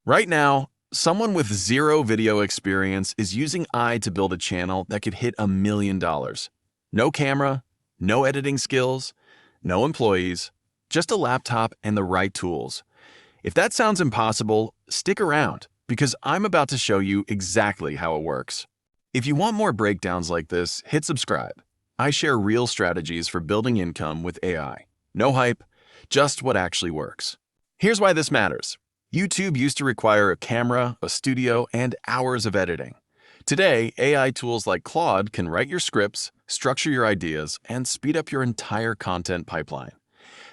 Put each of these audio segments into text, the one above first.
Right now, someone with zero video experience is using AI to build a channel that could hit $1 million. No camera, no editing skills, no employees, just a laptop and the right tools. If that sounds impossible, stick around because I'm about to show you exactly how it works. If you want more breakdowns like this, hit subscribe. I share real strategies for building income with AI. No hype, just what actually works. Here's why this matters. YouTube used to require a camera, a studio, and hours of editing. Today, AI tools like Claude can write your scripts, structure your ideas, and speed up your entire content pipeline.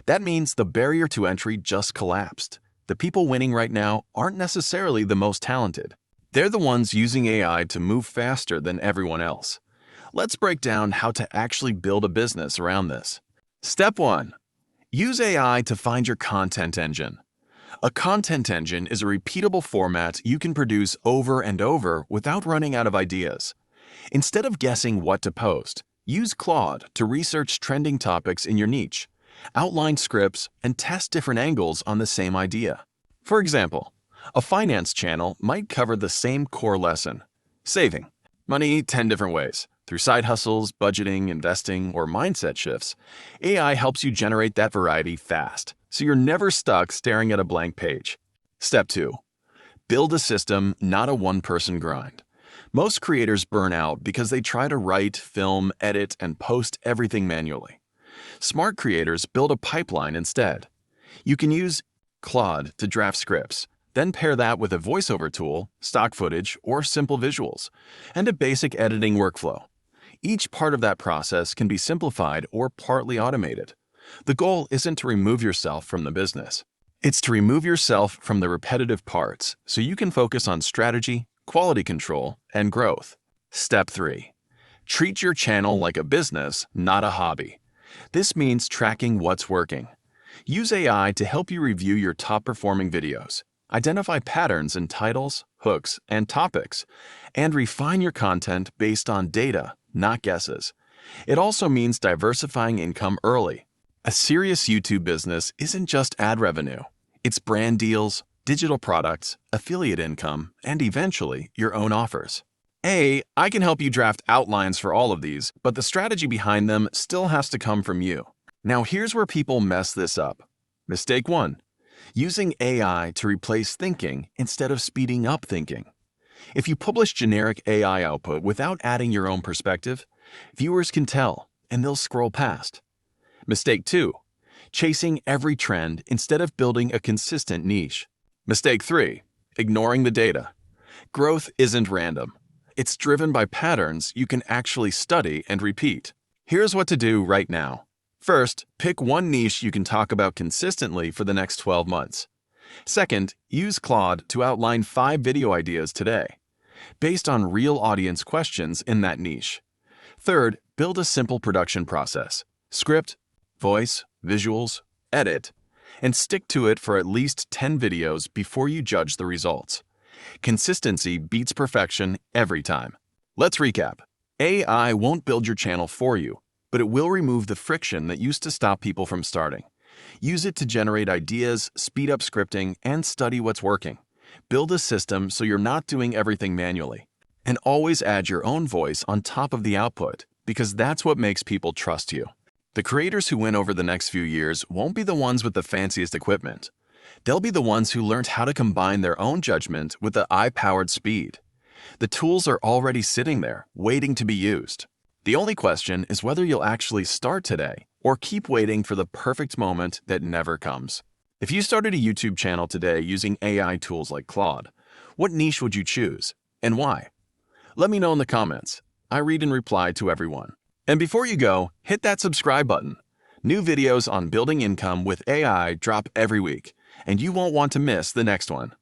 That means the barrier to entry just collapsed. The people winning right now aren't necessarily the most talented. They're the ones using AI to move faster than everyone else. Let's break down how to actually build a business around this. Step 1. Use AI to find your content engine. A content engine is a repeatable format you can produce over and over without running out of ideas. Instead of guessing what to post, use Claude to research trending topics in your niche, outline scripts, and test different angles on the same idea. For example, a finance channel might cover the same core lesson: saving money 10 different ways. Through side hustles, budgeting, investing, or mindset shifts, AI helps you generate that variety fast, so you're never stuck staring at a blank page. Step 2. Build a system, not a one-person grind. Most creators burn out because they try to write, film, edit, and post everything manually. Smart creators build a pipeline instead. You can use Claude to draft scripts, then pair that with a voiceover tool, stock footage, or simple visuals, and a basic editing workflow. Each part of that process can be simplified or partly automated. The goal isn't to remove yourself from the business. It's to remove yourself from the repetitive parts so you can focus on strategy, quality control, and growth. Step 3. Treat your channel like a business, not a hobby. This means tracking what's working. Use AI to help you review your top-performing videos, identify patterns in titles, hooks, and topics, and refine your content based on data, not guesses. It also means diversifying income early. A serious YouTube business isn't just ad revenue. It's brand deals, digital products, affiliate income, and eventually your own offers. I can help you draft outlines for all of these, but the strategy behind them still has to come from you. Now here's where people mess this up. Mistake 1. Using AI to replace thinking instead of speeding up thinking. If you publish generic AI output without adding your own perspective, viewers can tell and they'll scroll past. Mistake 2. Chasing every trend instead of building a consistent niche. Mistake 3. Ignoring the data. Growth isn't random. It's driven by patterns you can actually study and repeat. Here's what to do right now. First, pick one niche you can talk about consistently for the next 12 months. Second, use Claude to outline 5 video ideas today, based on real audience questions in that niche. Third, build a simple production process: script, voice, visuals, edit, and stick to it for at least 10 videos before you judge the results. Consistency beats perfection every time. Let's recap. AI won't build your channel for you, but it will remove the friction that used to stop people from starting. Use it to generate ideas, speed up scripting, and study what's working. Build a system so you're not doing everything manually. And always add your own voice on top of the output, because that's what makes people trust you. The creators who win over the next few years won't be the ones with the fanciest equipment. They'll be the ones who learned how to combine their own judgment with the AI-powered speed. The tools are already sitting there, waiting to be used. The only question is whether you'll actually start today or keep waiting for the perfect moment that never comes. If you started a YouTube channel today using AI tools like Claude, what niche would you choose and why? Let me know in the comments. I read and reply to everyone. And before you go, hit that subscribe button. New videos on building income with AI drop every week, and you won't want to miss the next one.